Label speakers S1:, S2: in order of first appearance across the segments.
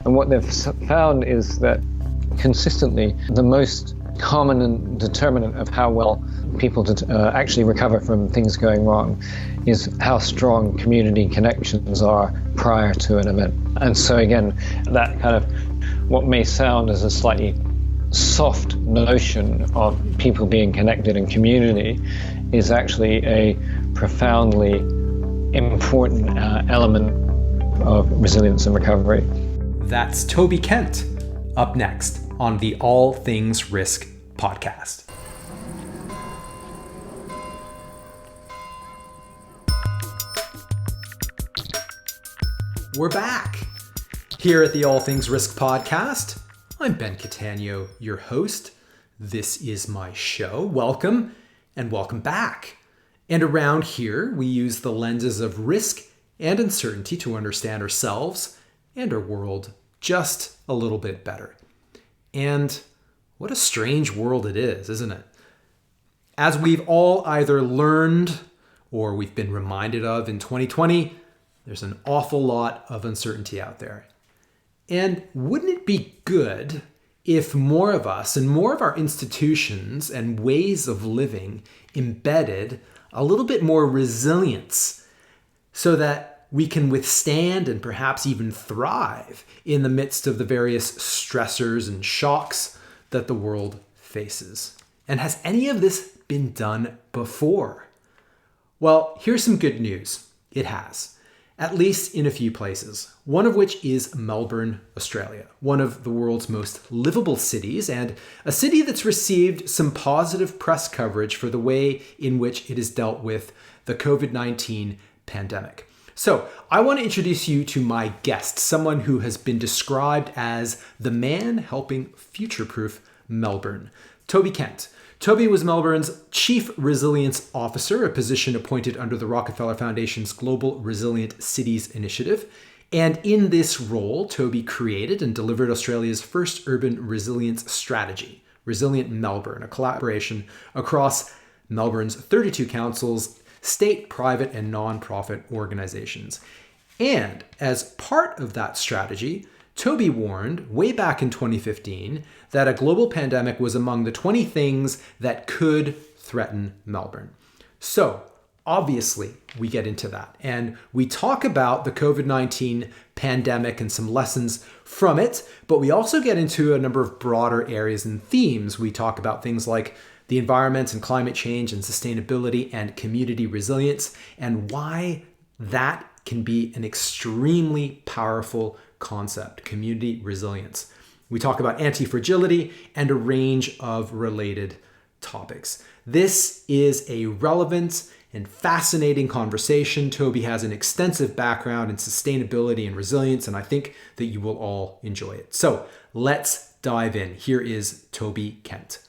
S1: And what they've found is that consistently the most common determinant of how well people actually recover from things going wrong is how strong community connections are prior to an event. And so again, that kind of what may sound as a slightly soft notion of people being connected in community is actually a profoundly important element of resilience and recovery.
S2: That's Toby Kent, up next on the All Things Risk podcast. We're back here at the All Things Risk podcast. I'm Ben Catania, your host. This is my show. Welcome and welcome back. And around here, we use the lenses of risk and uncertainty to understand ourselves and our world just a little bit better. And what a strange world it is, isn't it? As we've all either learned or we've been reminded of in 2020, there's an awful lot of uncertainty out there. And wouldn't it be good if more of us and more of our institutions and ways of living embedded a little bit more resilience so that we can withstand and perhaps even thrive in the midst of the various stressors and shocks that the world faces? And has any of this been done before? Well, here's some good news. It has. At least in a few places, one of which is Melbourne, Australia, one of the world's most livable cities, and a city that's received some positive press coverage for the way in which it has dealt with the COVID-19 pandemic. So I want to introduce you to my guest, someone who has been described as the man helping future-proof Melbourne, Toby Kent. Toby was Melbourne's Chief Resilience Officer, a position appointed under the Rockefeller Foundation's Global Resilient Cities Initiative. And in this role, Toby created and delivered Australia's first urban resilience strategy, Resilient Melbourne, a collaboration across Melbourne's 32 councils, state, private, and non-profit organizations. And as part of that strategy, Toby warned way back in 2015 that a global pandemic was among the 20 things that could threaten Melbourne. So obviously we get into that and we talk about the COVID-19 pandemic and some lessons from it, but we also get into a number of broader areas and themes. We talk about things like the environment and climate change and sustainability and community resilience and why that can be an extremely powerful concept, community resilience. We talk about anti-fragility and a range of related topics. This is a relevant and fascinating conversation. Toby has an extensive background in sustainability and resilience, and I think that you will all enjoy it. So let's dive in. Here is Toby Kent.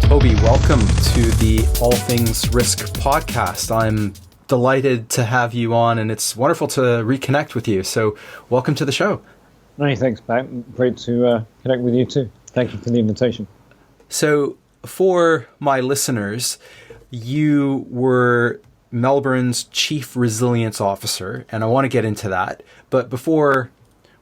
S2: Toby, welcome to the All Things Risk podcast. I'm delighted to have you on, and it's wonderful to reconnect with you. So welcome to the show.
S1: Many thanks, Pat. Great to connect with you too. Thank you for the invitation.
S2: So for my listeners, you were Melbourne's Chief Resilience Officer, and I want to get into that. But before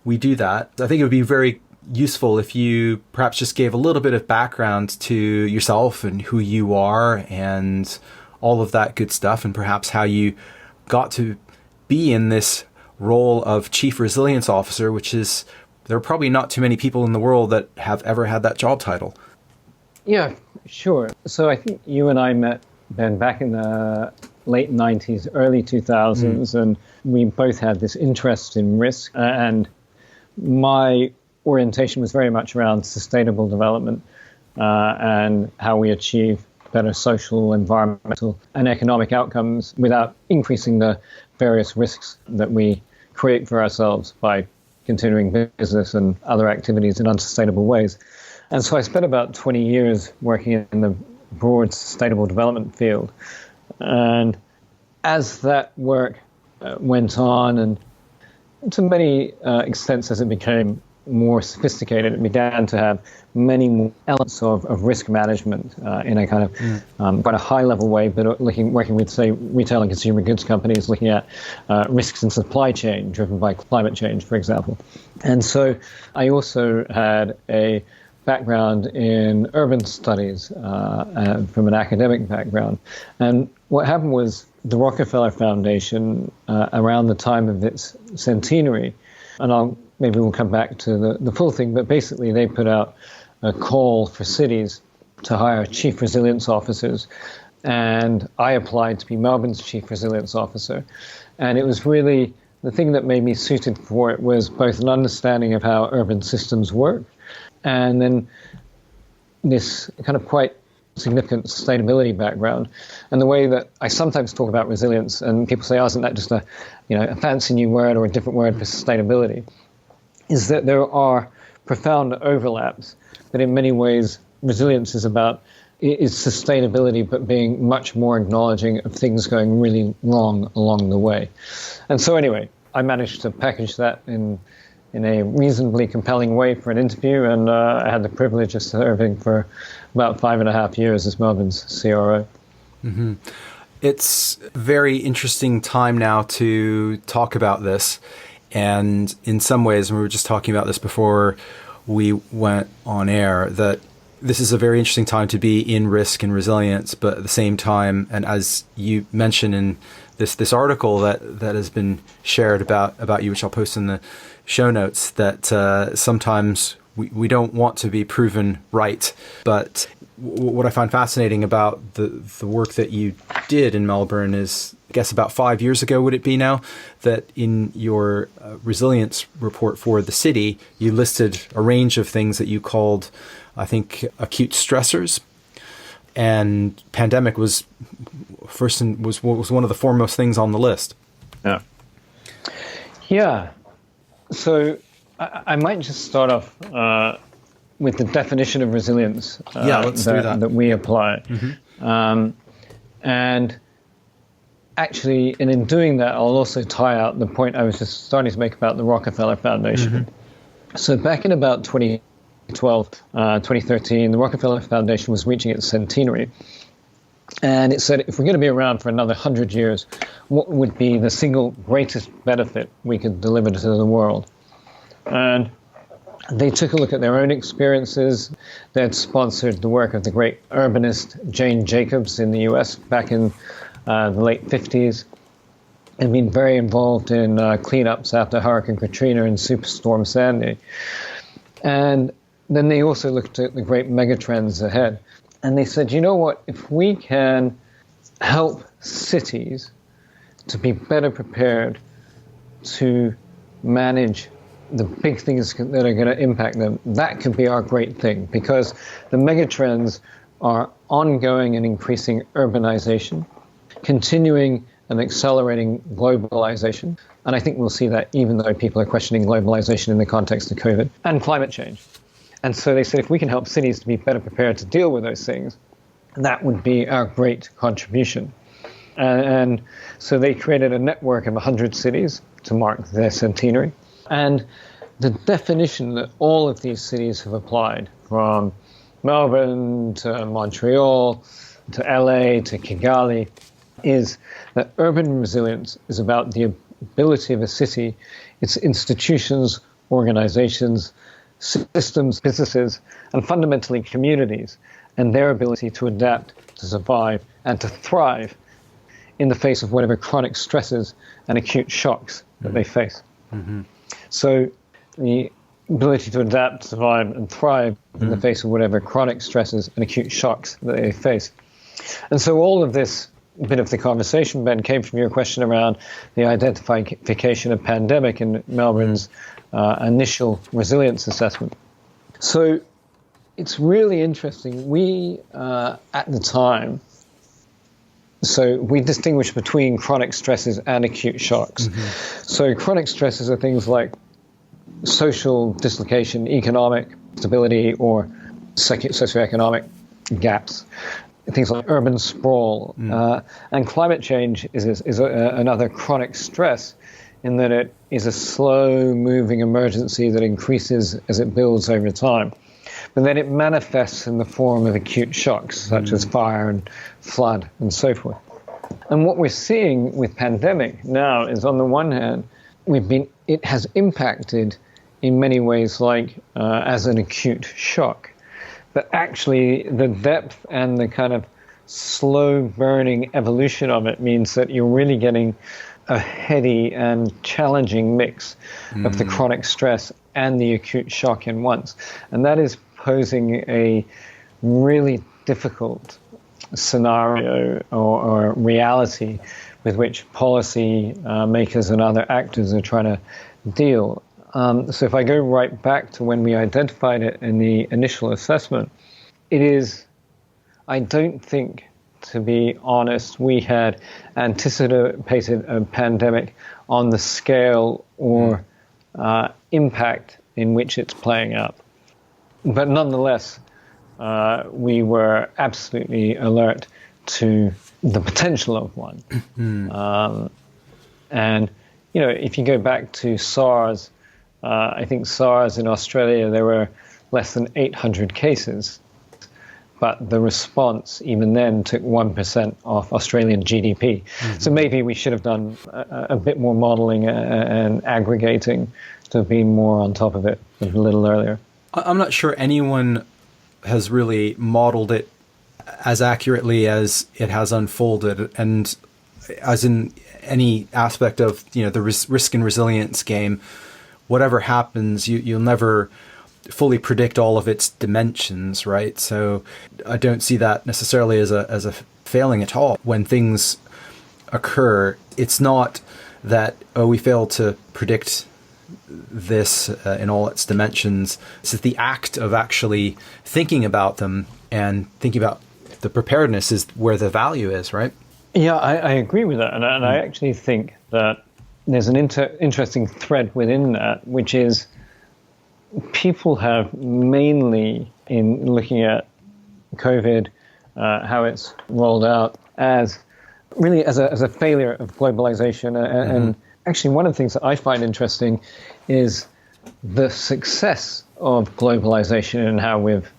S2: we do that, I think it would be very useful if you perhaps just gave a little bit of background to yourself and who you are and all of that good stuff, and perhaps how you got to be in this role of Chief Resilience Officer, which is, there are probably not too many people in the world that have ever had that job title.
S1: Yeah, sure. So I think you and I met, Ben, back in the late 90s, early 2000s, and we both had this interest in risk, and my orientation was very much around sustainable development and how we achieve better social, environmental, and economic outcomes without increasing the various risks that we create for ourselves by continuing business and other activities in unsustainable ways. And so I spent about 20 years working in the broad sustainable development field. And as that work went on, and to many extents as it became more sophisticated. It began to have many more elements of risk management in a kind of quite a high-level way, but working with, say, retail and consumer goods companies, looking at risks in supply chain driven by climate change, for example. And so I also had a background in urban studies from an academic background. And what happened was the Rockefeller Foundation, around the time of its centenary, and maybe we'll come back to the full thing, but basically they put out a call for cities to hire chief resilience officers. And I applied to be Melbourne's chief resilience officer. And it was really, the thing that made me suited for it was both an understanding of how urban systems work, and then this kind of quite significant sustainability background. And the way that I sometimes talk about resilience, and people say, oh, isn't that just a fancy new word or a different word for sustainability, is that there are profound overlaps, but in many ways resilience is sustainability, but being much more acknowledging of things going really wrong along the way. And so anyway, I managed to package that in a reasonably compelling way for an interview, and I had the privilege of serving for about 5.5 years as Melbourne's CRO.
S3: Mm-hmm. It's a very interesting time now to talk about this, and in some ways, and we were just talking about this before we went on air, that this is a very interesting time to be in risk and resilience, but at the same time, and as you mentioned in this article that has been shared about you, which I'll post in the show notes, that sometimes we don't want to be proven right. But what I find fascinating about the work that you did in Melbourne is, I guess about 5 years ago, would it be now, that in your resilience report for the city, you listed a range of things that you called, I think, acute stressors. And pandemic was one of the foremost things on the list.
S1: Yeah. So I might just start off with the definition of resilience
S3: let's do that.
S1: That we apply.
S3: Mm-hmm.
S1: And actually, and in doing that, I'll also tie out the point I was just starting to make about the Rockefeller Foundation.
S3: Mm-hmm.
S1: So back in about 2012, 2013, the Rockefeller Foundation was reaching its centenary. And it said, if we're going to be around for another 100 years, what would be the single greatest benefit we could deliver to the world? And they took a look at their own experiences. They had sponsored the work of the great urbanist Jane Jacobs in the US back in the late 50s, and been very involved in cleanups after Hurricane Katrina and Superstorm Sandy. And then they also looked at the great megatrends ahead. And they said, you know what, if we can help cities to be better prepared to manage the big things that are going to impact them, that could be our great thing, because the megatrends are ongoing and increasing urbanization, continuing and accelerating globalization. And I think we'll see that even though people are questioning globalization in the context of COVID, and climate change. And so they said, if we can help cities to be better prepared to deal with those things, that would be our great contribution. And so they created a network of 100 cities to mark their centenary. And the definition that all of these cities have applied, from Melbourne to Montreal to LA to Kigali, is that urban resilience is about the ability of a city, its institutions, organizations, systems, businesses, and fundamentally communities, and their ability to adapt, to survive, and to thrive in the face of whatever chronic stresses and acute shocks that they face. Mm-hmm. So the ability to adapt, survive, and thrive in the face of whatever chronic stresses and acute shocks that they face. And so all of this bit of the conversation, Ben, came from your question around the identification of pandemic in Melbourne's initial resilience assessment. So it's really interesting. We, at the time, so we distinguish between chronic stresses and acute shocks. Mm-hmm. So chronic stresses are things like social dislocation, economic stability, or socioeconomic gaps. Things like urban sprawl. And climate change is another chronic stress in that it is a slow-moving emergency that increases as it builds over time. But then it manifests in the form of acute shocks, such as fire and flood and so forth. And what we're seeing with pandemic now is, on the one hand, it has impacted in many ways like as an acute shock. But actually, the depth and the kind of slow-burning evolution of it means that you're really getting a heady and challenging mix of the chronic stress and the acute shock in once. And that is posing a really difficult scenario or reality with which policy makers and other actors are trying to deal. So if I go right back to when we identified it in the initial assessment, I don't think, to be honest, we had anticipated a pandemic on the scale or impact in which it's playing out. But nonetheless, we were absolutely alert to the potential of one. And, if you go back to SARS, I think SARS in Australia, there were less than 800 cases. But the response, even then, took 1% off Australian GDP. So maybe we should have done a bit more modeling and aggregating to be more on top of it a little earlier.
S3: I'm not sure anyone has really modeled it as accurately as it has unfolded, and as in any aspect of the risk and resilience game, whatever happens, you'll never fully predict all of its dimensions, right? So I don't see that necessarily as a failing at all. When things occur, it's not that we failed to predict this in all its dimensions. It's the act of actually thinking about them and thinking about the preparedness is where the value is, right?
S1: Yeah, I agree with that. And I actually think that there's an interesting thread within that, which is people have mainly, in looking at COVID, how it's rolled out, as a failure of globalization. And actually, one of the things that I find interesting is the success of globalization and how we've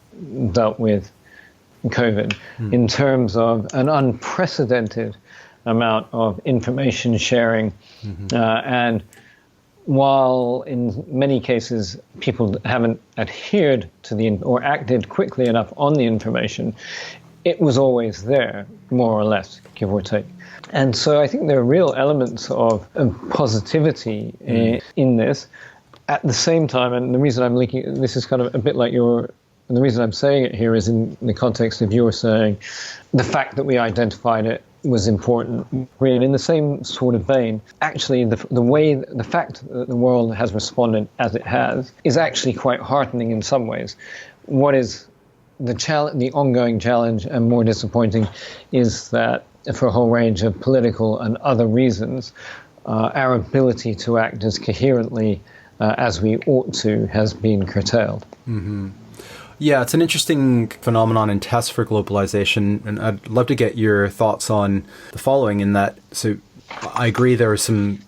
S1: dealt with COVID in terms of an unprecedented amount of information sharing. And while in many cases people haven't adhered to or acted quickly enough on the information, it was always there, more or less, give or take. And so I think there are real elements of positivity in this. At the same time, and the reason I'm linking, this is kind of a bit like and the reason I'm saying it here is in the context of your saying the fact that we identified it was important. And in the same sort of vein, actually the fact that the world has responded as it has is actually quite heartening in some ways. What is the ongoing challenge and more disappointing is that for a whole range of political and other reasons, our ability to act as coherently as we ought to has been curtailed.
S3: Yeah, it's an interesting phenomenon and test for globalization, and I'd love to get your thoughts on the following. In that, so I agree there are some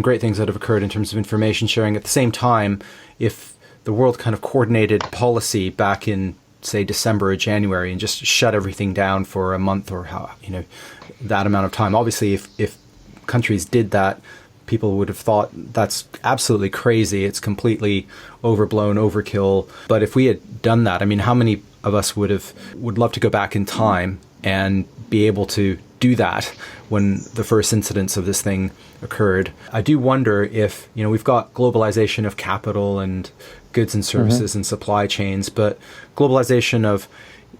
S3: great things that have occurred in terms of information sharing. At the same time, if the world kind of coordinated policy back in, say, December or January and just shut everything down for a month or that amount of time, obviously if countries did that, people would have thought that's absolutely crazy. It's completely overblown, overkill. But if we had done that, I mean, how many of us would love to go back in time and be able to do that when the first incidents of this thing occurred? I do wonder if, we've got globalization of capital and goods and services and supply chains, but globalization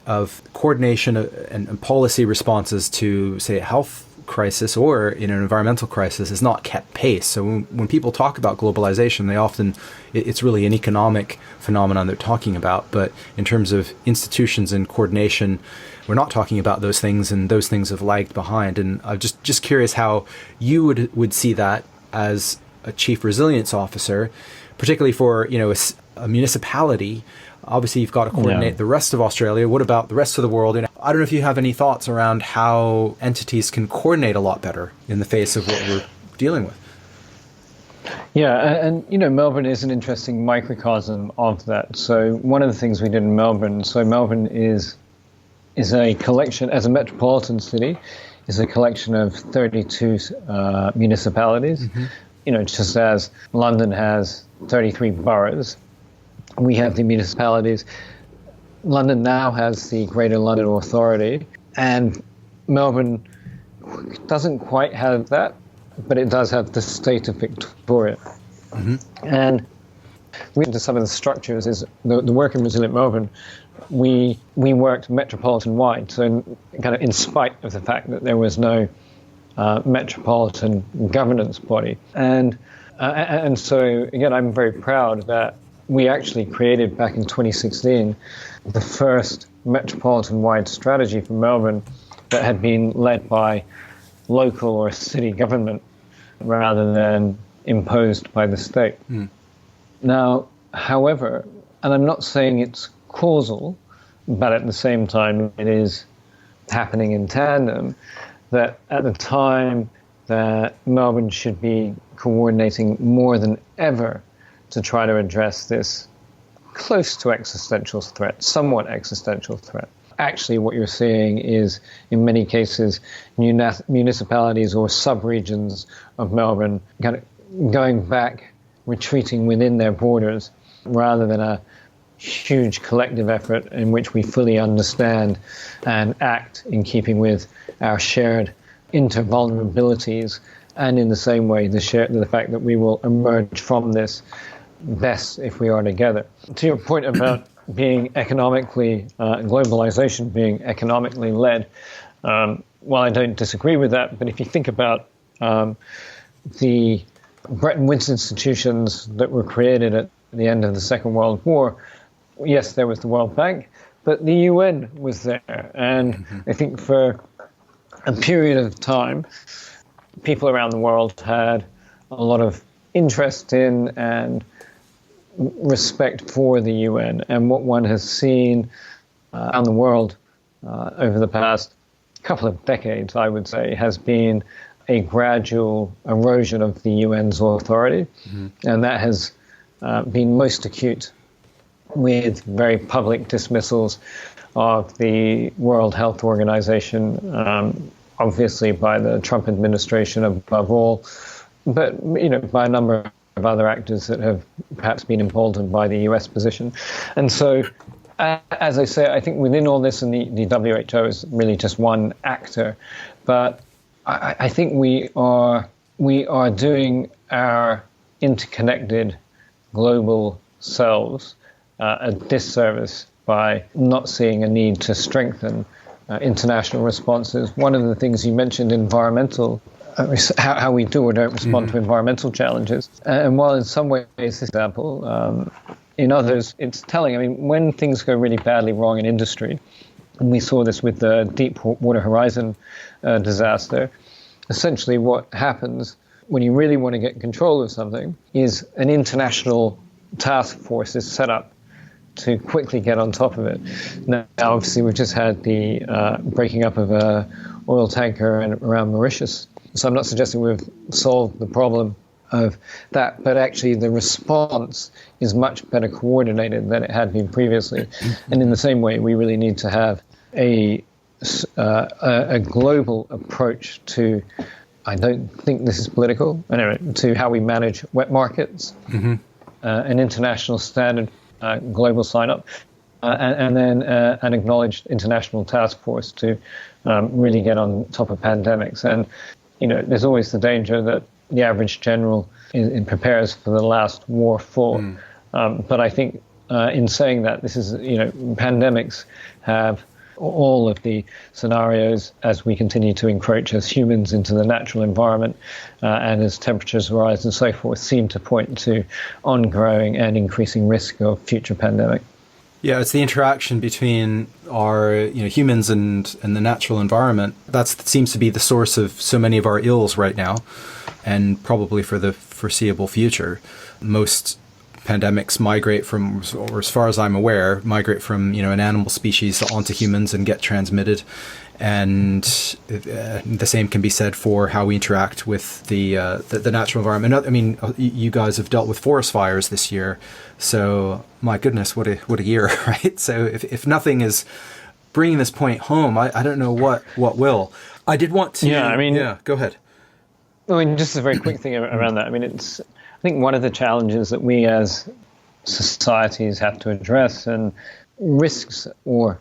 S3: of coordination and policy responses to, say, a health crisis or in an environmental crisis has not kept pace. So when people talk about globalization, it's really an economic phenomenon they're talking about. But in terms of institutions and coordination, we're not talking about those things, and those things have lagged behind. And I'm just curious how you would see that as a chief resilience officer, particularly for a municipality. Obviously, you've got to coordinate the rest of Australia. What about the rest of the world? And I don't know if you have any thoughts around how entities can coordinate a lot better in the face of what we're dealing with.
S1: Yeah, and Melbourne is an interesting microcosm of that. So one of the things we did in Melbourne, so Melbourne is a collection, as a metropolitan city, is a collection of 32 municipalities. Just as London has 33 boroughs, we have the municipalities. London now has the Greater London Authority, and Melbourne doesn't quite have that, but it does have the state of Victoria. And into some of the structures is the work in Resilient Melbourne, we worked metropolitan-wide, so kind of in spite of the fact that there was no metropolitan governance body. And so, again, I'm very proud that we actually created back in 2016 the first metropolitan-wide strategy for Melbourne that had been led by local or city government rather than imposed by the state. Now, however, and I'm not saying it's causal, but at the same time it is happening in tandem, that at the time that Melbourne should be coordinating more than ever to try to address this close to existential threat, somewhat existential threat. Actually, what you're seeing is, in many cases, municipalities or sub-regions of Melbourne kind of going back, retreating within their borders, rather than a huge collective effort in which we fully understand and act in keeping with our shared intervulnerabilities, and in the same way, the fact that we will emerge from this best if we are together. To your point about being economically, globalization being economically led, well, I don't disagree with that, but if you think about the Bretton Woods institutions that were created at the end of the Second World War, yes, there was the World Bank, but the UN was there. And I think for a period of time, people around the world had a lot of interest in and respect for the UN. And what one has seen around the world over the past couple of decades, I would say, has been a gradual erosion of the UN's authority. And that has been most acute with very public dismissals of the World Health Organization, obviously by the Trump administration above all, but by a number of other actors that have perhaps been emboldened by the US position. And so, as I say, I think within all this, and the WHO is really just one actor, but I think we are doing our interconnected global selves a disservice by not seeing a need to strengthen international responses. One of the things you mentioned, environmental, how we do or don't respond to environmental challenges. And while in some ways, this example, in others, it's telling. I mean, when things go really badly wrong in industry, and we saw this with the Deepwater Horizon disaster, essentially what happens when you really want to get control of something is an international task force is set up to quickly get on top of it. Now, obviously, we've just had the breaking up of a oil tanker around Mauritius. So I'm not suggesting we've solved the problem of that, but actually the response is much better coordinated than it had been previously. And in the same way, we really need to have a global approach to, I don't think this is political, anyway, to how we manage wet markets, an international standard global sign-up, and then an acknowledged international task force to really get on top of pandemics. And, there's always the danger that the average general prepares for the last war fought. But I think in saying that, this is, pandemics have all of the scenarios as we continue to encroach as humans into the natural environment and as temperatures rise and so forth seem to point to ongoing and increasing risk of future pandemic.
S3: Yeah, it's the interaction between our humans and the natural environment. That seems to be the source of so many of our ills right now, and probably for the foreseeable future. Most pandemics migrate from, or as far as I'm aware, migrate from an animal species onto humans and get transmitted. And the same can be said for how we interact with the natural environment. I mean, you guys have dealt with forest fires this year, so my goodness, what a year, right? So if nothing is bringing this point home, I don't know what will. I did want to. Yeah, go ahead.
S1: I mean, just a very quick thing around that. I mean, I think one of the challenges that we as societies have to address, and risks or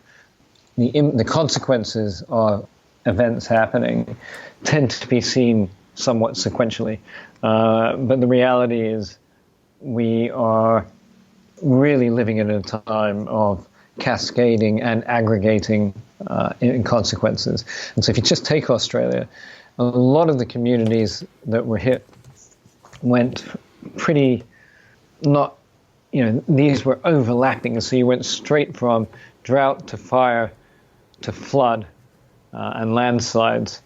S1: the consequences of events happening tend to be seen somewhat sequentially. But the reality is we are really living in a time of cascading and aggregating in consequences. And so if you just take Australia, a lot of the communities that were hit went pretty not, these were overlapping. So you went straight from drought to fire to flood and landslides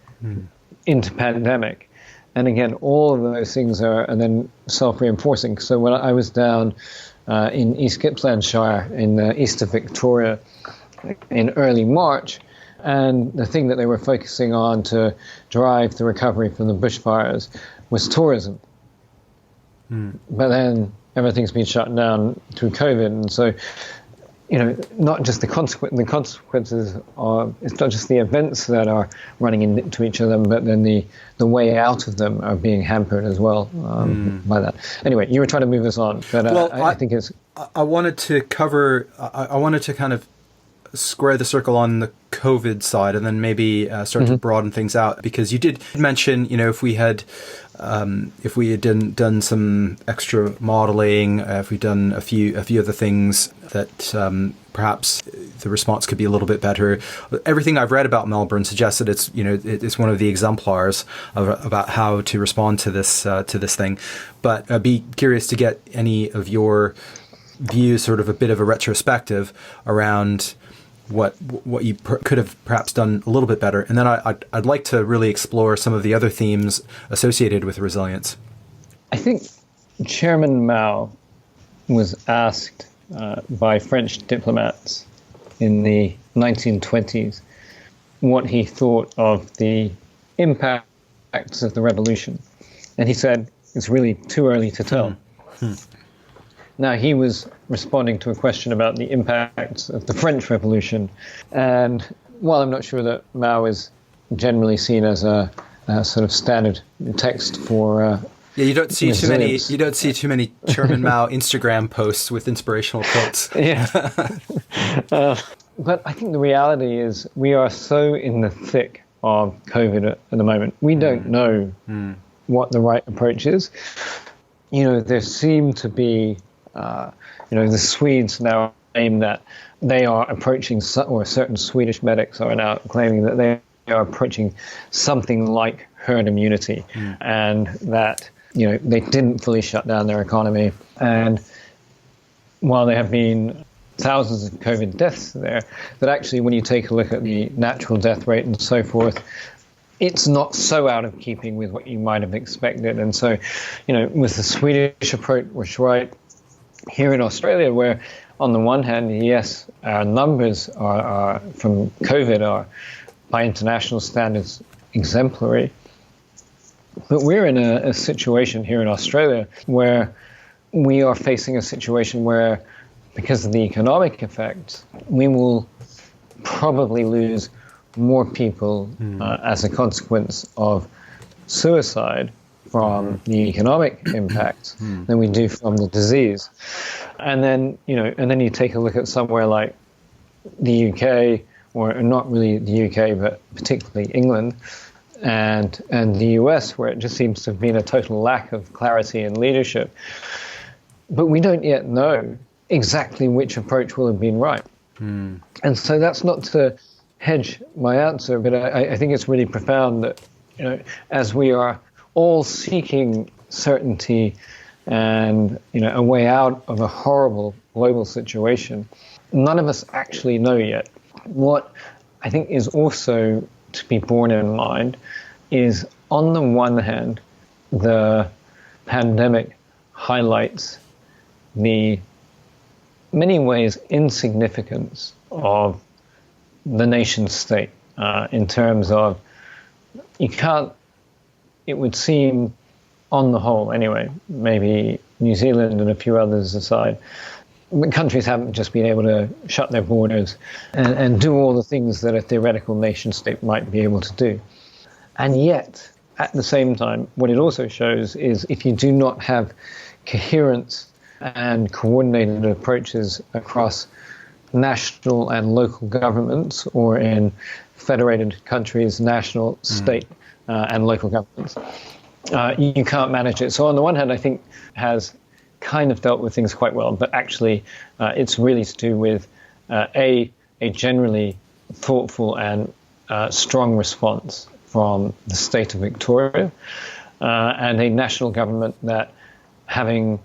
S1: into pandemic. And again, all of those things are then self-reinforcing. So when I was down in East Gippsland Shire in the east of Victoria in early March, and the thing that they were focusing on to drive the recovery from the bushfires was tourism. But then everything's been shut down through COVID. And so, not just the consequences are, it's not just the events that are running into each other, but then the way out of them are being hampered as well by that. Anyway, you were trying to move us on, but I think it's...
S3: I wanted to cover, I wanted to kind of square the circle on the COVID side and then maybe start to broaden things out, because you did mention, if we had done some extra modeling, if we'd done a few other things that perhaps the response could be a little bit better. Everything I've read about Melbourne suggests that it's one of the exemplars about how to respond to this thing. But I'd be curious to get any of your views, sort of a bit of a retrospective around what you could have perhaps done a little bit better. And then I'd like to really explore some of the other themes associated with resilience.
S1: I think Chairman Mao was asked by French diplomats in the 1920s what he thought of the impacts of the revolution. And he said, it's really too early to tell. Now, he was responding to a question about the impacts of the French Revolution. And while I'm not sure that Mao is generally seen as a sort of standard text for
S3: you don't see resilience. You don't see too many Chairman Mao Instagram posts with inspirational quotes.
S1: Yeah. But I think the reality is we are so in the thick of COVID at the moment. We don't know what the right approach is. There seem to be the Swedes now claim that they are approaching, or certain Swedish medics are now claiming that they are approaching something like herd immunity, and that they didn't fully shut down their economy. And while there have been thousands of COVID deaths there, that actually when you take a look at the natural death rate and so forth, it's not so out of keeping with what you might have expected. And so, with the Swedish approach was right. Here in Australia, where on the one hand, yes, our numbers are from COVID are by international standards exemplary, but we're in a situation here in Australia where we are facing a situation where, because of the economic effects, we will probably lose more people as a consequence of suicide from the economic impacts than we do from the disease. And then, you take a look at somewhere like the UK, or not really the UK, but particularly England and the US, where it just seems to have been a total lack of clarity and leadership. But we don't yet know exactly which approach will have been right. And so that's not to hedge my answer, but I think it's really profound that, as we are all seeking certainty and a way out of a horrible global situation, none of us actually know yet. What I think is also to be borne in mind is, on the one hand, the pandemic highlights the many ways insignificance of the nation state. in terms of you can't, it would seem on the whole anyway, maybe New Zealand and a few others aside, countries haven't just been able to shut their borders and do all the things that a theoretical nation state might be able to do. And yet, at the same time, what it also shows is if you do not have coherence and coordinated approaches across national and local governments, or in federated countries, national, state, and local governments, you can't manage it. So on the one hand, I think has kind of dealt with things quite well, but actually it's really to do with a generally thoughtful and strong response from the state of Victoria, and a national government that, having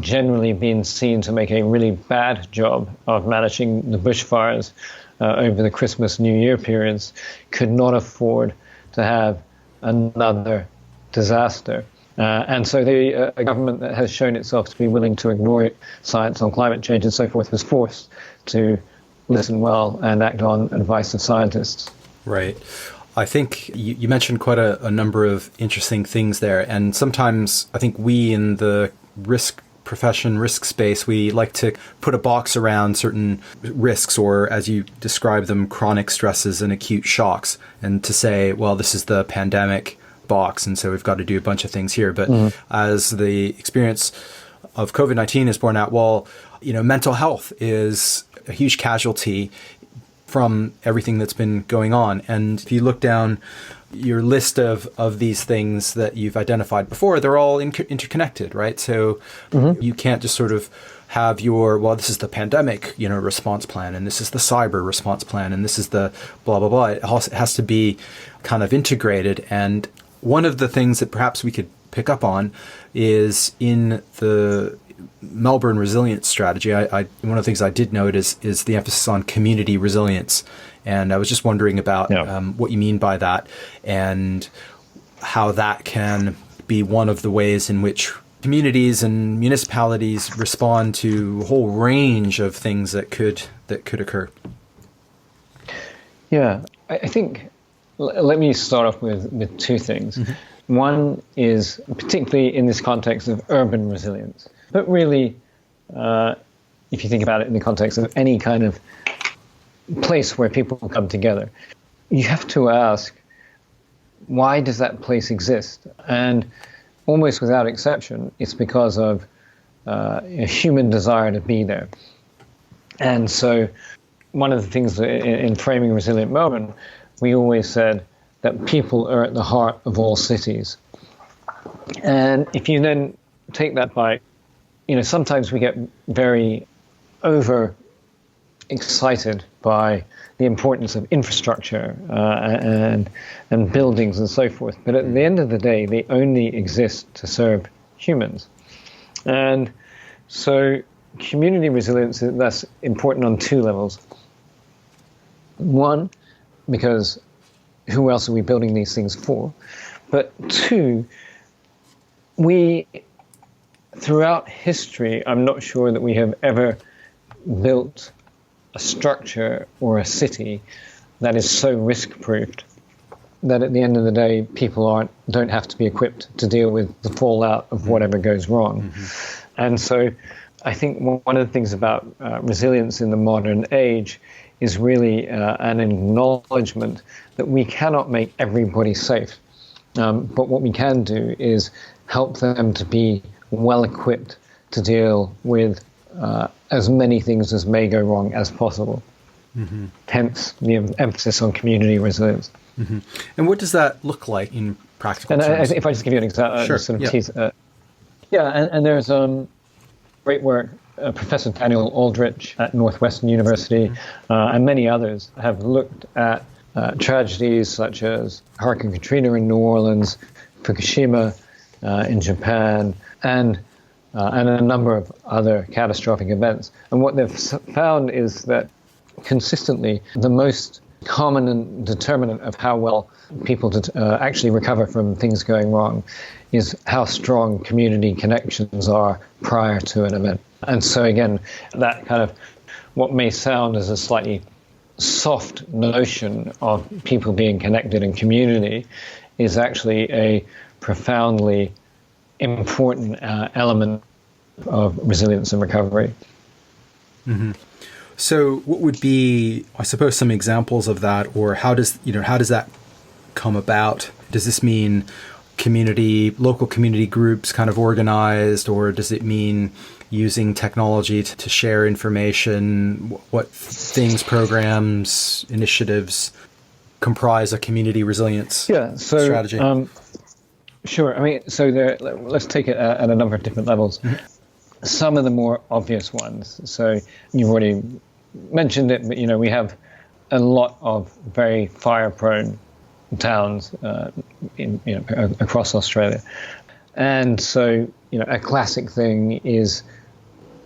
S1: generally been seen to make a really bad job of managing the bushfires over the Christmas New Year periods, could not afford to have another disaster. And so a government that has shown itself to be willing to ignore science on climate change and so forth was forced to listen well and act on advice of scientists.
S3: Right. I think you mentioned quite a number of interesting things there. And sometimes I think we in the risk space, we like to put a box around certain risks, or as you describe them, chronic stresses and acute shocks, and to say, well, this is the pandemic box, and so we've got to do a bunch of things here. But as the experience of COVID-19 is borne out, well, mental health is a huge casualty from everything that's been going on. And if you look down your list of these things that you've identified before, they're all interconnected, right? So you can't just sort of have this is the pandemic, response plan, and this is the cyber response plan, and this is the blah, blah, blah. It has to be kind of integrated. And one of the things that perhaps we could pick up on is in the Melbourne resilience strategy. One of the things I did note is the emphasis on community resilience. And I was just wondering about what you mean by that, and how that can be one of the ways in which communities and municipalities respond to a whole range of things that could occur.
S1: Yeah, I think, let me start off with two things. One is particularly in this context of urban resilience, but really, if you think about it in the context of any kind of place where people come together, you have to ask, why does that place exist? And almost without exception, it's because of a human desire to be there. And so one of the things in framing Resilient Melbourne, we always said that people are at the heart of all cities. And if you then take that by, sometimes we get very over excited by the importance of infrastructure and buildings and so forth. But at the end of the day, they only exist to serve humans. And so community resilience, that's important on two levels. One, because who else are we building these things for? But two, we, throughout history, I'm not sure that we have ever built a structure or a city that is so risk-proofed that at the end of the day, people don't have to be equipped to deal with the fallout of whatever goes wrong. And so I think one of the things about resilience in the modern age is really an acknowledgement that we cannot make everybody safe. But what we can do is help them to be well-equipped to deal with as many things as may go wrong as possible. Hence the emphasis on community resilience.
S3: And what does that look like in practical terms?
S1: If I just give you an example,
S3: sure.
S1: sort of tease. And there's great work. Professor Daniel Aldrich at Northwestern University and many others have looked at tragedies such as Hurricane Katrina in New Orleans, Fukushima in Japan, and a number of other catastrophic events. And what they've found is that consistently the most common determinant of how well people actually recover from things going wrong is how strong community connections are prior to an event. And so again, that kind of what may sound as a slightly soft notion of people being connected in community is actually a profoundly important element of resilience and recovery.
S3: Mm-hmm. So what would be, I suppose, some examples of that, or how does that come about? Does this mean local community groups kind of organized, or does it mean using technology to share information? What things, programs, initiatives comprise a community resilience strategy?
S1: Sure. I mean, so let's take it at a number of different levels. Mm-hmm. Some of the more obvious ones. So you've already mentioned it, but we have a lot of very fire-prone towns across Australia, and so a classic thing is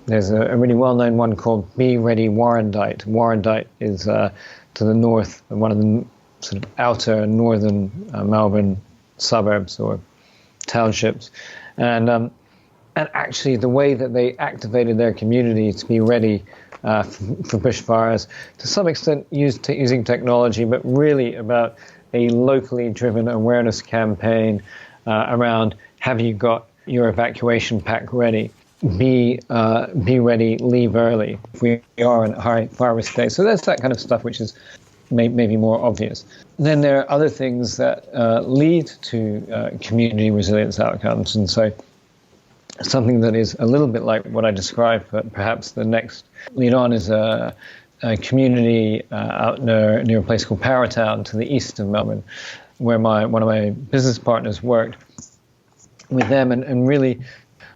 S1: there's a really well-known one called Be Ready Warrandyte. Warrandyte is to the north, one of the sort of outer northern Melbourne suburbs or townships, and actually the way that they activated their community to be ready for bushfires, to some extent using technology, but really about a locally driven awareness campaign around, have you got your evacuation pack ready? Be ready, leave early if we are in a high fire risk day. So that's that kind of stuff which is maybe more obvious. Then there are other things that lead to community resilience outcomes. And so something that is a little bit like what I described, but perhaps the next lead on is a community out near a place called Powertown to the east of Melbourne, where one of my business partners worked with them and really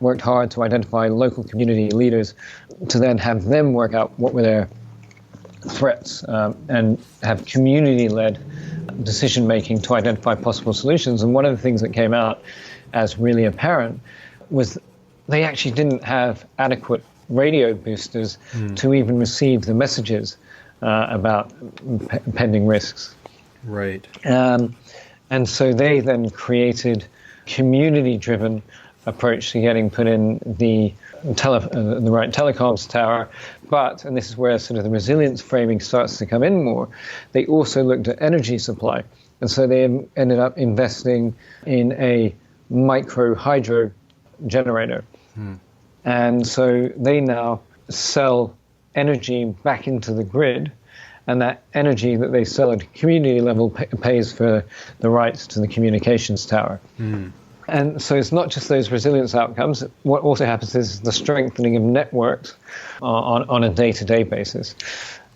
S1: worked hard to identify local community leaders to then have them work out what were their threats and have community-led decision-making to identify possible solutions. And one of the things that came out as really apparent was they actually didn't have adequate radio boosters to even receive the messages about pending risks.
S3: Right.
S1: And so they then created community-driven approach to getting put in the right telecoms tower. But, and this is where sort of the resilience framing starts to come in more, they also looked at energy supply. And so they ended up investing in a micro hydro generator. And so they now sell energy back into the grid, and that energy that they sell at community level pays for the rights to the communications tower. And so it's not just those resilience outcomes. What also happens is the strengthening of networks on a day-to-day basis.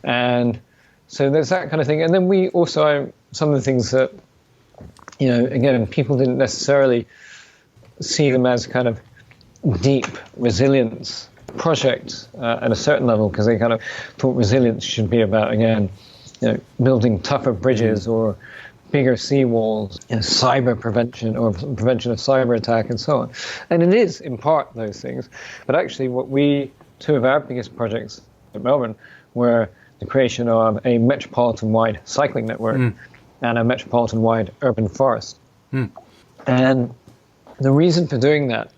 S1: And so there's that kind of thing. And then we also, some of the things that, again, people didn't necessarily see them as kind of deep resilience projects at a certain level, because they kind of thought resilience should be about, again, building tougher bridges or bigger seawalls, cyber prevention or prevention of cyber attack and so on. And it is in part those things. But actually two of our biggest projects at Melbourne were the creation of a metropolitan-wide cycling network and a metropolitan-wide urban forest. And the reason for doing that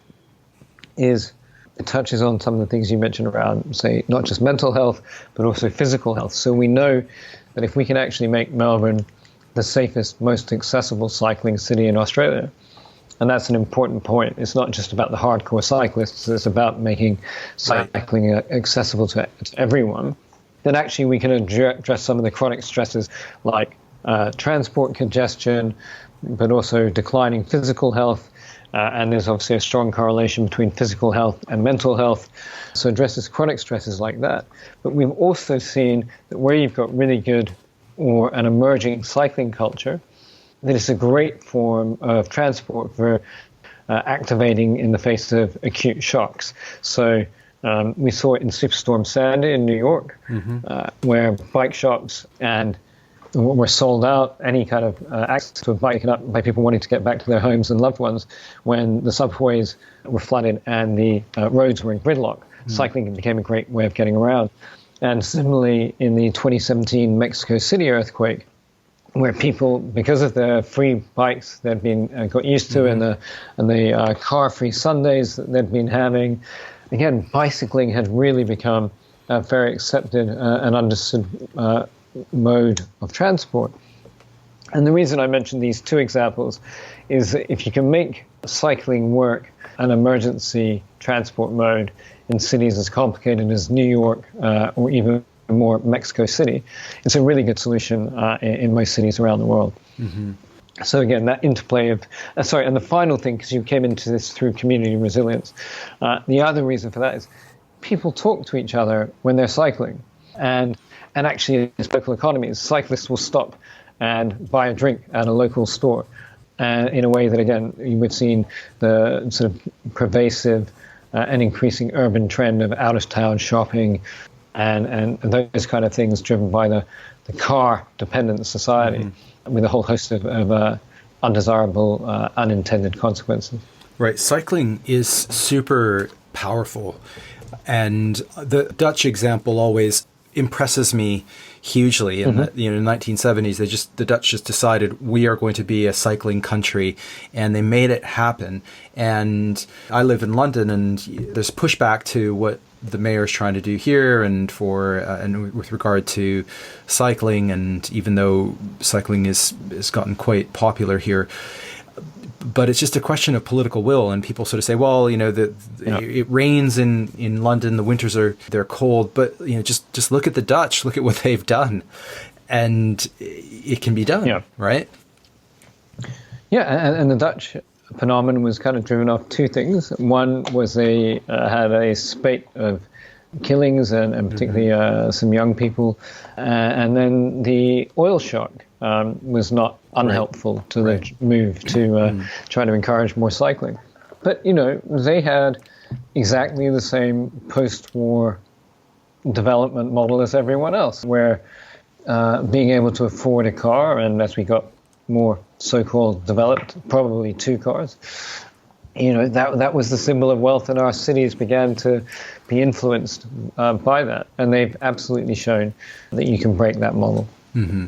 S1: is it touches on some of the things you mentioned around, say, not just mental health, but also physical health. So we know that if we can actually make Melbourne the safest, most accessible cycling city in Australia, and that's an important point. It's not just about the hardcore cyclists, it's about making cycling accessible to everyone. Then actually we can address some of the chronic stresses like transport congestion, but also declining physical health. And there's obviously a strong correlation between physical health and mental health. So addresses chronic stresses like that. But we've also seen that where you've got really good or an emerging cycling culture, that it's a great form of transport for activating in the face of acute shocks. So we saw it in Superstorm Sandy in New York, where bike shops and were sold out, any kind of access to a bike up by people wanting to get back to their homes and loved ones when the subways were flooded and the roads were in gridlock. Cycling became a great way of getting around. And similarly, in the 2017 Mexico City earthquake, where people, because of the free bikes they'd been got used to and the car-free Sundays that they'd been having, again, bicycling had really become very accepted and understood mode of transport. And the reason I mentioned these two examples is that if you can make cycling work an emergency transport mode in cities as complicated as New York or even more Mexico City, it's a really good solution in most cities around the world. Mm-hmm. So again, that interplay of, and the final thing, because you came into this through community resilience, the other reason for that is people talk to each other when they're cycling. And actually, in local economies, cyclists will stop and buy a drink at a local store. And in a way that, again, we've seen the sort of pervasive and increasing urban trend of out-of-town shopping and those kind of things driven by the car-dependent society. Mm-hmm. With a whole host of undesirable, unintended consequences.
S3: Right. Cycling is super powerful. And the Dutch example always impresses me hugely. In the 1970s, the Dutch just decided we are going to be a cycling country, and they made it happen. And I live in London, and there's pushback to what the mayor's trying to do here, and with regard to cycling, and even though cycling has gotten quite popular here, but it's just a question of political will. And people sort of say, well, it rains in London, the winters they're cold, but just look at the Dutch, look at what they've done, and it can be done, right?
S1: Yeah, and the Dutch phenomenon was kind of driven off two things. One was they had a spate of killings and particularly some young people, and then the oil shock was not unhelpful to the move to try to encourage more cycling. But they had exactly the same post-war development model as everyone else, where being able to afford a car, and as we got more so-called developed, probably two cars, that was the symbol of wealth, and our cities began to be influenced by that. And they've absolutely shown that you can break that model.
S3: Mm-hmm.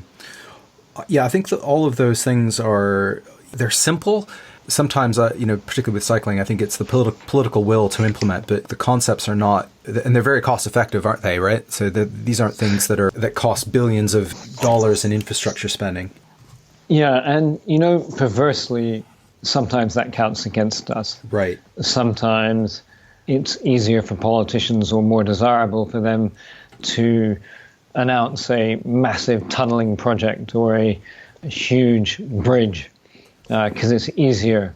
S3: Yeah, I think that all of those things they're simple. Sometimes, particularly with cycling, I think it's the political will to implement, but the concepts are not, and they're very cost effective, aren't they, right? So these aren't things that cost billions of dollars in infrastructure spending.
S1: Yeah, and perversely, sometimes that counts against us.
S3: Right.
S1: Sometimes it's easier for politicians, or more desirable for them, to announce a massive tunneling project or a huge bridge because it's easier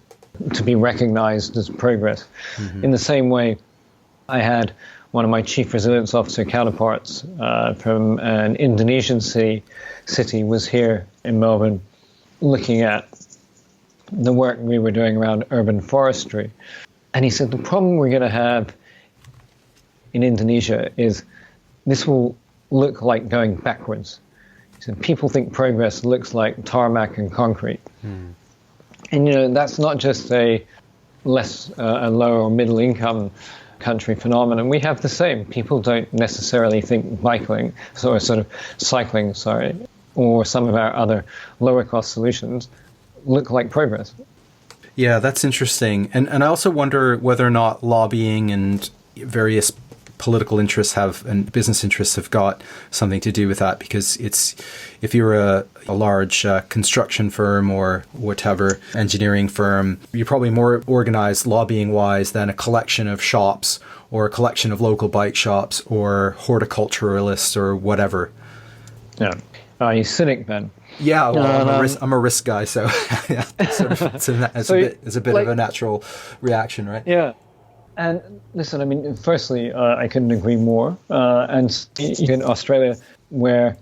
S1: to be recognized as progress. Mm-hmm. In the same way, I had one of my chief resilience officer counterparts from an Indonesian city was here in Melbourne, looking at the work we were doing around urban forestry. And he said, the problem we're going to have in Indonesia is this will look like going backwards. He said, people think progress looks like tarmac and concrete. Mm. And, that's not just a lower or middle income country phenomenon. We have the same. People don't necessarily think cycling, or some of our other lower cost solutions look like progress.
S3: Yeah, that's interesting. And I also wonder whether or not lobbying and various political interests and business interests have got something to do with that, because if you're a large construction firm or whatever, engineering firm, you're probably more organized lobbying wise than a collection of shops or a collection of local bike shops or horticulturalists or whatever.
S1: Yeah. Are you cynic, Ben?
S3: Yeah, well, I'm a risk guy, so yeah, it's a bit of a natural reaction, right?
S1: Yeah. And listen, firstly, I couldn't agree more. And in Australia, where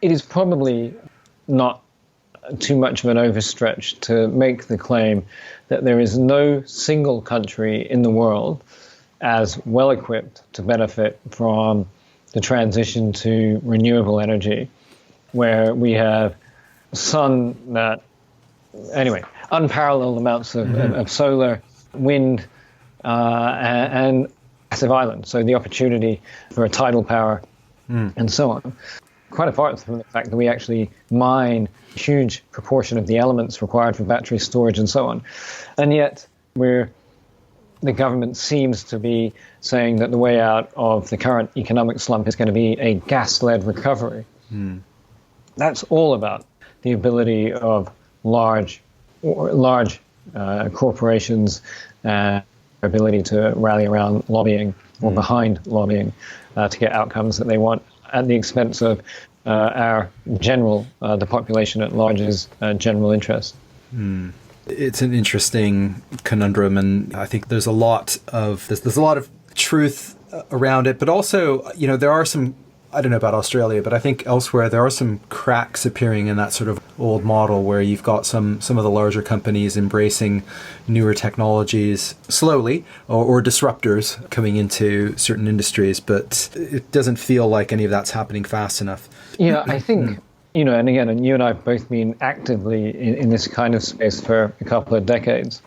S1: it is probably not too much of an overstretch to make the claim that there is no single country in the world as well equipped to benefit from the transition to renewable energy, where we have unparalleled amounts of solar, wind, and massive islands. So the opportunity for a tidal power and so on. Quite apart from the fact that we actually mine a huge proportion of the elements required for battery storage and so on. And yet the government seems to be saying that the way out of the current economic slump is going to be a gas-led recovery. That's all about the ability of large corporations and their ability to rally around lobbying or behind lobbying to get outcomes that they want at the expense of our general, the population at large's general interest.
S3: It's an interesting conundrum, and I think there's a lot of truth around it, but also, there are some, I don't know about Australia, but I think elsewhere there are some cracks appearing in that sort of old model where you've got some of the larger companies embracing newer technologies slowly, or disruptors coming into certain industries, but it doesn't feel like any of that's happening fast enough.
S1: Yeah, I think, and again, and you and I have both been actively in this kind of space for a couple of decades.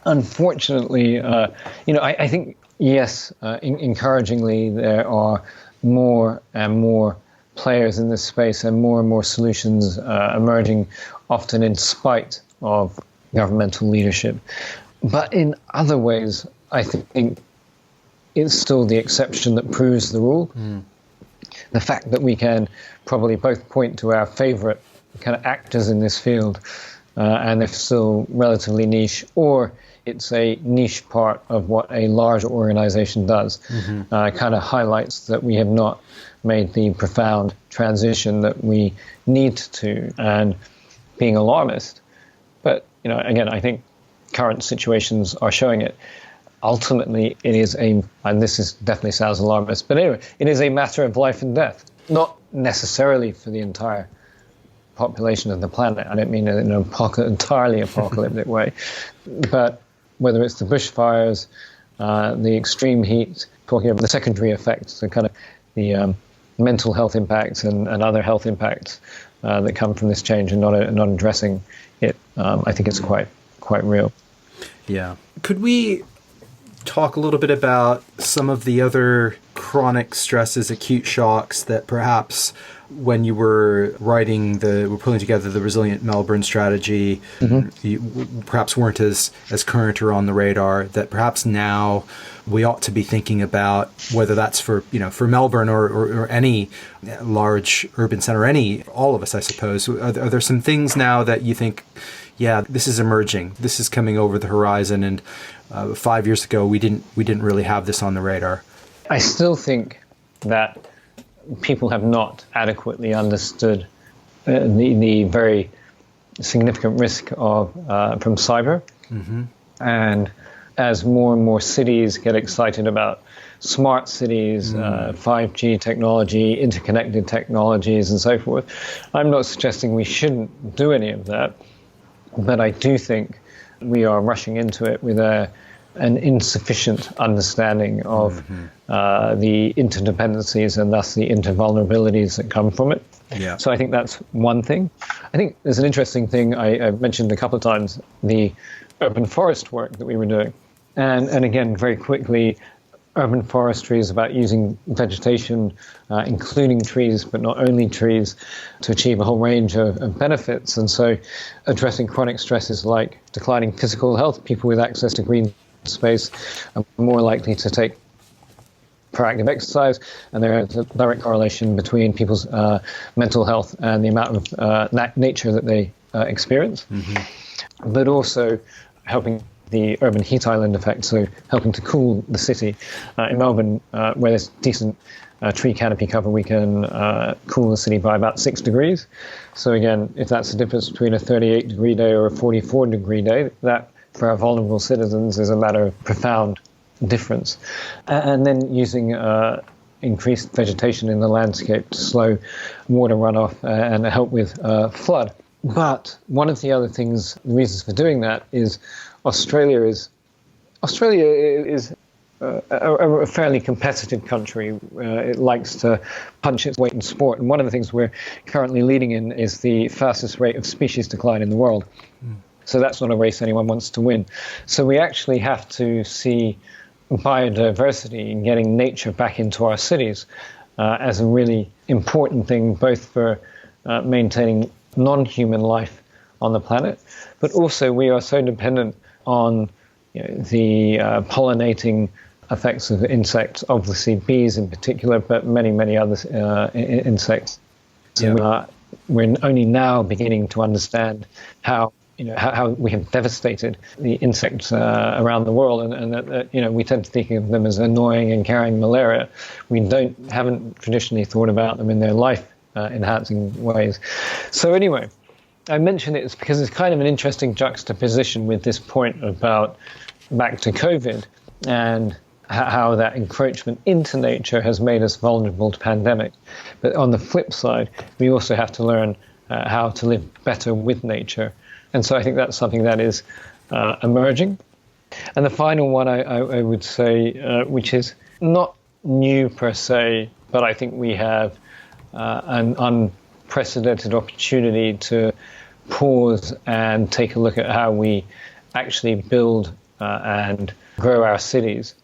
S1: Unfortunately, I think, yes, encouragingly, there are more and more players in this space and more solutions emerging, often in spite of governmental leadership. But in other ways, I think it's still the exception that proves the rule. The fact that we can probably both point to our favorite kind of actors in this field, and they're still relatively niche, or it's a niche part of what a large organization does, kind of highlights that we have not made the profound transition that we need to, and being alarmist. But, again, I think current situations are showing it. Ultimately, it is and this is definitely sounds alarmist, but anyway, it is a matter of life and death, not necessarily for the entire population of the planet. I don't mean in an entirely apocalyptic way, but whether it's the bushfires, the extreme heat, talking about the secondary effects, the kind of the mental health impacts and other health impacts that come from this change, and not addressing it, I think it's quite real.
S3: Yeah. Could we talk a little bit about some of the other chronic stresses, acute shocks that perhaps when you were pulling together the Resilient Melbourne strategy, you perhaps weren't as current or on the radar, that perhaps now we ought to be thinking about, whether that's for Melbourne or any large urban center, all of us, I suppose. Are there some things now that you think, yeah, this is emerging, this is coming over the horizon, and 5 years ago we didn't really have this on the radar?
S1: I still think that people have not adequately understood the very significant risk of from cyber. And as more and more cities get excited about smart cities, 5G technology, interconnected technologies, and so forth, I'm not suggesting we shouldn't do any of that, but I do think we are rushing into it with an insufficient understanding of the interdependencies and thus the intervulnerabilities that come from it.
S3: Yeah.
S1: So I think that's one thing. I think there's an interesting thing I mentioned a couple of times, the urban forest work that we were doing. And again, very quickly, urban forestry is about using vegetation, including trees, but not only trees, to achieve a whole range of benefits. And so addressing chronic stresses like declining physical health, people with access to green space are more likely to take proactive exercise, and there is a direct correlation between people's mental health and the amount of nature that they experience. But also helping the urban heat island effect, so helping to cool the city. In Melbourne, where there's decent tree canopy cover, we can cool the city by about 6 degrees. So again, if that's the difference between a 38-degree day or a 44-degree day, that for our vulnerable citizens is a matter of profound difference. And then using increased vegetation in the landscape to slow water runoff and help with flood. But one of the other things, the reasons for doing that is Australia is a fairly competitive country. It likes to punch its weight in sport. And one of the things we're currently leading in is the fastest rate of species decline in the world. So that's not a race anyone wants to win. So we actually have to see biodiversity and getting nature back into our cities as a really important thing, both for maintaining non-human life on the planet, but also we are so dependent on the pollinating effects of insects, obviously bees in particular, but many other insects So we're only now beginning to understand how we have devastated the insects around the world, and that we tend to think of them as annoying and carrying malaria. We haven't traditionally thought about them in their life enhancing ways. So anyway, I mention it because it's kind of an interesting juxtaposition with this point about back to COVID and how that encroachment into nature has made us vulnerable to pandemic. But on the flip side, we also have to learn how to live better with nature. And so I think that's something that is emerging. And the final one I would say, which is not new per se, but I think we have an unprecedented opportunity to pause and take a look at how we actually build and grow our cities.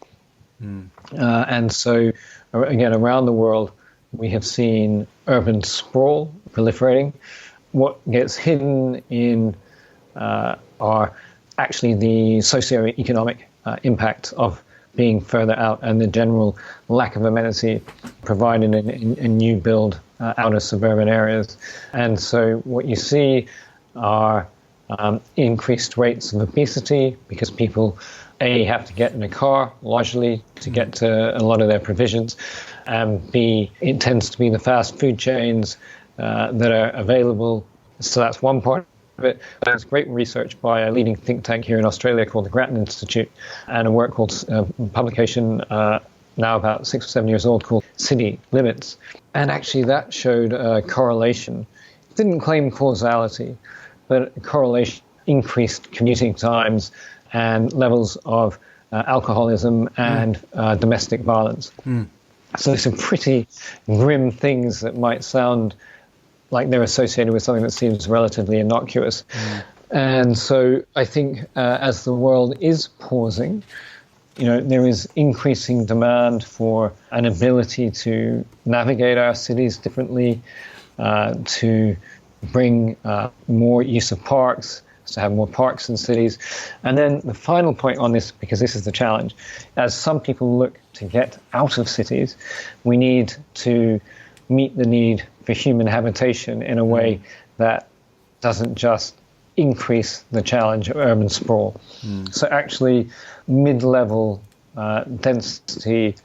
S1: And so, again, around the world, we have seen urban sprawl proliferating. What gets hidden in are actually the socioeconomic impact of being further out and the general lack of amenity provided in new build outer suburban areas. And so what you see are increased rates of obesity because people have to get in a car largely to get to a lot of their provisions, and B, it tends to be the fast food chains that are available. So that's one part of it. There's great research by a leading think tank here in Australia called the Grattan Institute, and a work called publication now about 6 or 7 years old called City Limits. And actually that showed a correlation. It didn't claim causality, but correlation, increased commuting times and levels of alcoholism and domestic violence. So some pretty grim things that might sound like they're associated with something that seems relatively innocuous. And so I think as the world is pausing, there is increasing demand for an ability to navigate our cities differently, to bring more use of parks, to have more parks in cities. And then the final point on this, because this is the challenge, as some people look to get out of cities, we need to meet the need for human habitation in a way that doesn't just increase the challenge of urban sprawl. So actually mid-level density,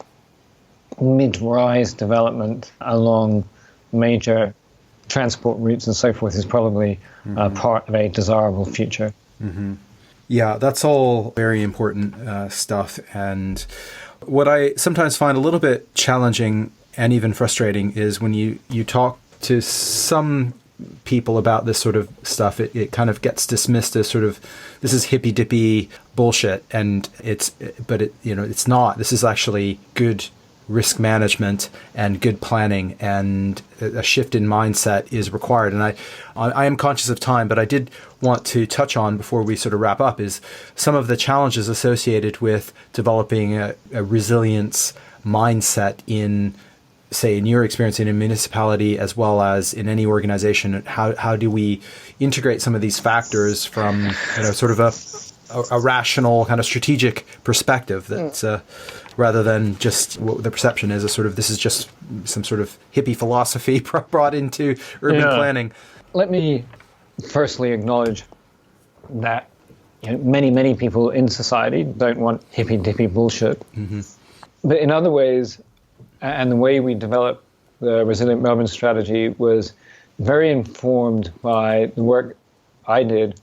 S1: mid-rise development along major transport routes and so forth is probably part of a desirable future.
S3: Yeah, that's all very important stuff. And what I sometimes find a little bit challenging and even frustrating is when you talk to some people about this sort of stuff, it kind of gets dismissed as sort of, this is hippy dippy bullshit, and it's not. This is actually good risk management and good planning, and a shift in mindset is required. And I am conscious of time, but I did want to touch on, before we sort of wrap up, is some of the challenges associated with developing a resilience mindset in, say, in your experience in a municipality as well as in any organization. How do we integrate some of these factors from sort of a rational kind of strategic perspective that's rather than just what the perception is a sort of, this is just some sort of hippie philosophy brought into urban planning.
S1: Let me firstly acknowledge that many people in society don't want hippy dippy bullshit. But in other ways, and the way we developed the Resilient Melbourne strategy was very informed by the work I did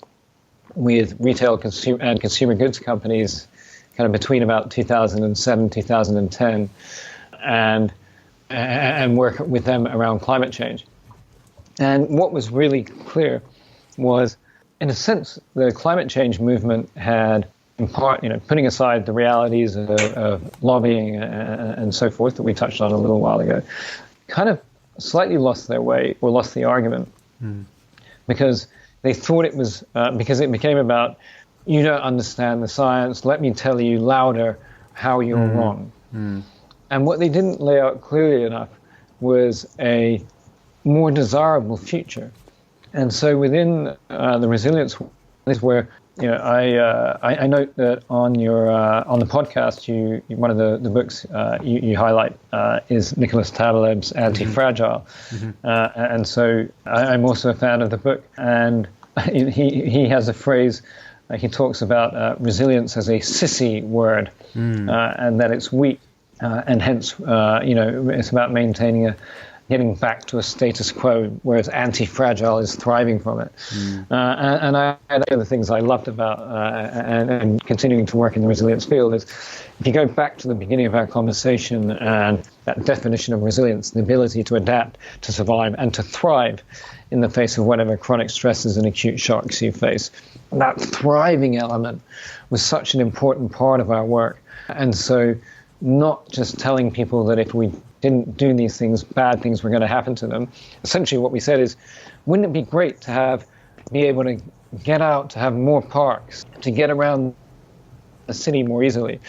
S1: with retail and consumer goods companies kind of between about 2007, 2010, and work with them around climate change. And what was really clear was, in a sense, the climate change movement had, in part, putting aside the realities of lobbying and so forth that we touched on a little while ago, kind of slightly lost their way or lost the argument because they thought it was because it became about, you don't understand the science, let me tell you louder how you're wrong. And what they didn't lay out clearly enough was a more desirable future. And so within the resilience is where I note that on your on the podcast, one of the books you highlight is Nicholas Taleb's Anti-Fragile, and so I'm also a fan of the book. And he has a phrase. He talks about resilience as a sissy word, and that it's weak, and hence it's about getting back to a status quo, whereas anti-fragile is thriving from it. And one of the things I loved about and continuing to work in the resilience field is, if you go back to the beginning of our conversation and that definition of resilience, the ability to adapt, to survive, and to thrive in the face of whatever chronic stresses and acute shocks you face, that thriving element was such an important part of our work. And so not just telling people that if we didn't do these things, bad things were going to happen to them. Essentially what we said is, wouldn't it be great to be able to get out, to have more parks, to get around the city more easily?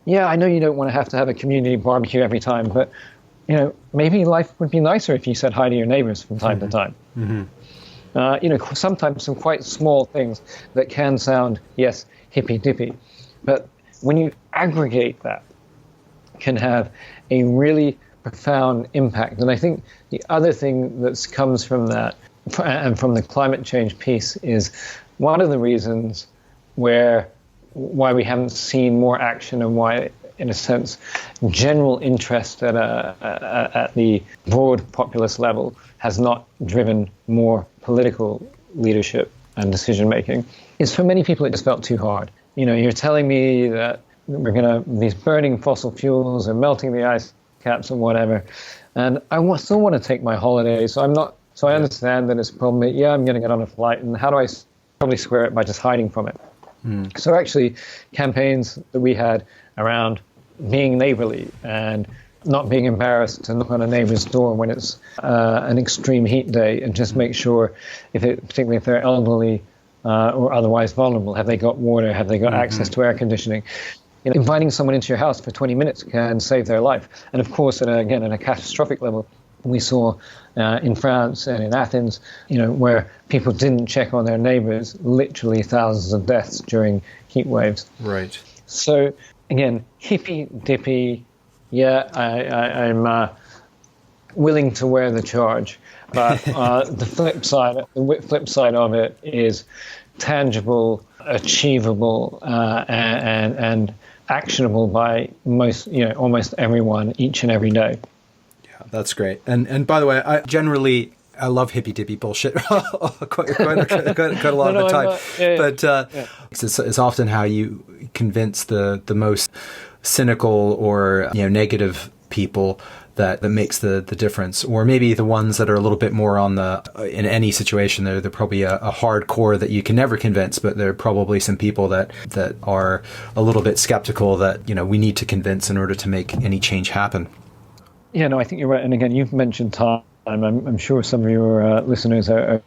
S1: Yeah, I know you don't want to have a community barbecue every time, but maybe life would be nicer if you said hi to your neighbors from time to time. Sometimes some quite small things that can sound, yes, hippy-dippy, but when you aggregate that, can have a really profound impact. And I think the other thing that comes from that, and from the climate change piece, is one of the reasons why we haven't seen more action, and why, in a sense, general interest at the broad populist level has not driven more political leadership and decision making, is for many people it just felt too hard. You're telling me that these burning fossil fuels and melting the ice caps and whatever, and I still want to take my holiday, so I understand that it's a problem. Yeah, I'm going to get on a flight, and how do I probably square it by just hiding from it? So actually, campaigns that we had around being neighborly and not being embarrassed to knock on a neighbor's door when it's an extreme heat day, and just make sure, particularly if they're elderly or otherwise vulnerable, have they got water, have they got access to air conditioning? Inviting someone into your house for 20 minutes can save their life. And of course, at a catastrophic level, we saw in France and in Athens, where people didn't check on their neighbors, literally thousands of deaths during heat waves.
S3: Right.
S1: So again, hippy-dippy, yeah, I'm willing to wear the charge. But the flip side of it is tangible, achievable, and actionable by almost everyone each and every day.
S3: Yeah, that's great. And by the way, I love hippy dippy bullshit quite a lot of the time. But it's often how you convince the most cynical or negative people that makes the difference, or maybe the ones that are a little bit more in any situation, they're probably a hardcore that you can never convince, but there are probably some people that are a little bit skeptical that we need to convince in order to make any change happen.
S1: Yeah, no, I think you're right. And again, you've mentioned time. I'm sure some of your listeners are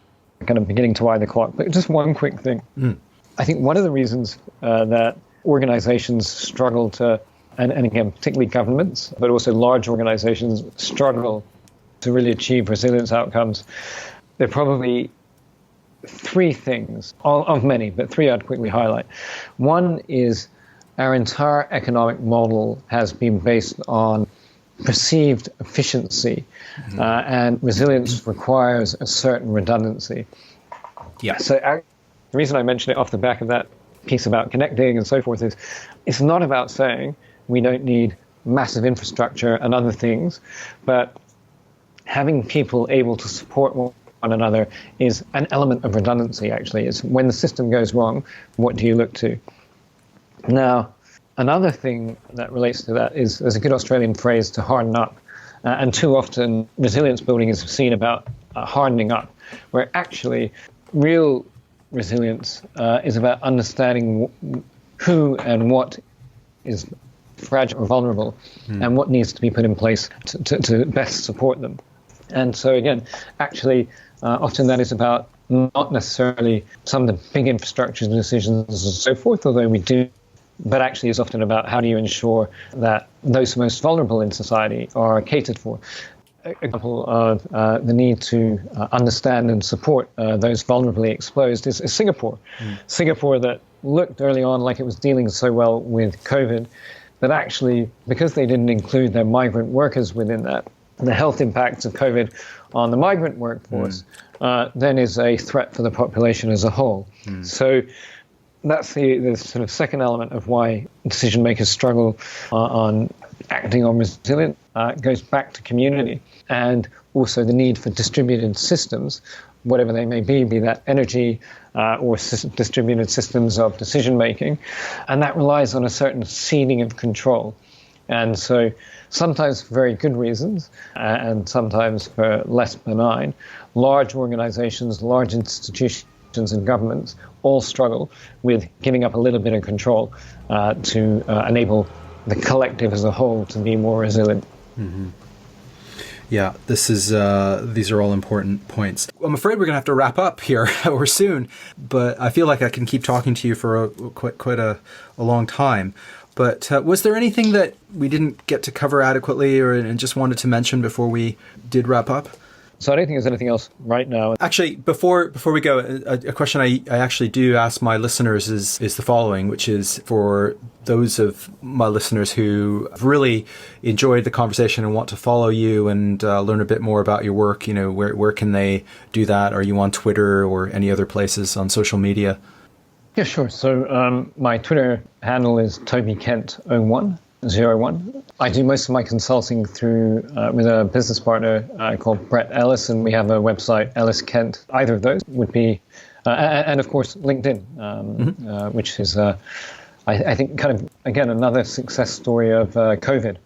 S1: kind of beginning to eye the clock. But just one quick thing. I think one of the reasons that organizations struggle to, and again, particularly governments, but also large organizations struggle to really achieve resilience outcomes, there are probably three things, of many, but three I'd quickly highlight. One is our entire economic model has been based on perceived efficiency, and resilience requires a certain redundancy.
S3: Yeah.
S1: So the reason I mention it off the back of that piece about connecting and so forth is, it's not about saying we don't need massive infrastructure and other things, but having people able to support one another is an element of redundancy, actually. It's when the system goes wrong, what do you look to? Now, another thing that relates to that is, there's a good Australian phrase, to harden up. And too often, resilience building is seen about hardening up, where actually real resilience is about understanding who and what is fragile or vulnerable, and what needs to be put in place to best support them. And so again, actually, often that is about not necessarily some of the big infrastructure decisions and so forth, although we do, but actually is often about how do you ensure that those most vulnerable in society are catered for. example of the need to understand and support those vulnerably exposed is Singapore. Singapore that looked early on like it was dealing so well with COVID, but actually, because they didn't include their migrant workers within that, the health impacts of COVID on the migrant workforce then is a threat for the population as a whole. So that's the sort of second element of why decision makers struggle on acting on resilience. It goes back to community and also the need for distributed systems, whatever they may be that energy or distributed systems of decision making. And that relies on a certain ceding of control. And so sometimes for very good reasons and sometimes for less benign, large organizations, large institutions and governments all struggle with giving up a little bit of control to enable the collective as a whole to be more resilient.
S3: Yeah, these are all important points. I'm afraid we're going to have to wrap up here or soon, but I feel like I can keep talking to you for quite a long time. But was there anything that we didn't get to cover adequately and just wanted to mention before we did wrap up?
S1: So I don't think there's anything else right now.
S3: Actually, before we go, a question I actually do ask my listeners is the following, which is for those of my listeners who have really enjoyed the conversation and want to follow you and learn a bit more about your work, where can they do that? Are you on Twitter or any other places on social media?
S1: Yeah, sure. So my Twitter handle is Toby Kent 01. I do most of my consulting through with a business partner called Brett Ellis, and we have a website, Ellis Kent. Either of those would be, and of course LinkedIn, which is, I think, kind of again another success story of COVID.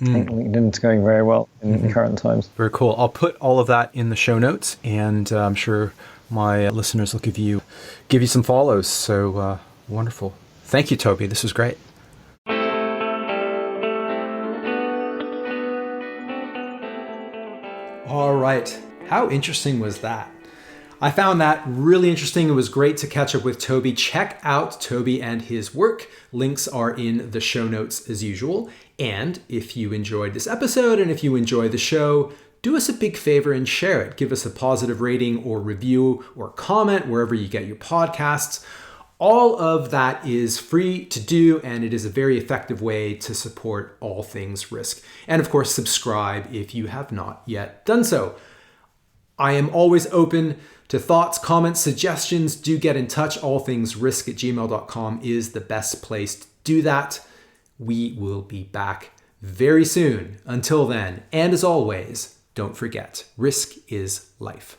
S1: I think LinkedIn's going very well in the current times.
S3: Very cool. I'll put all of that in the show notes, and I'm sure my listeners will give you some follows. So wonderful. Thank you, Toby. This was great. All right. How interesting was that? I found that really interesting. It was great to catch up with Toby. Check out Toby and his work. Links are in the show notes as usual. And if you enjoyed this episode and if you enjoy the show, do us a big favor and share it. Give us a positive rating or review or comment wherever you get your podcasts. All of that is free to do, and it is a very effective way to support all things risk. And of course, subscribe if you have not yet done so. I am always open to thoughts, comments, suggestions. Do get in touch. allthingsrisk@gmail.com is the best place to do that. We will be back very soon. Until then, and as always, don't forget, risk is life.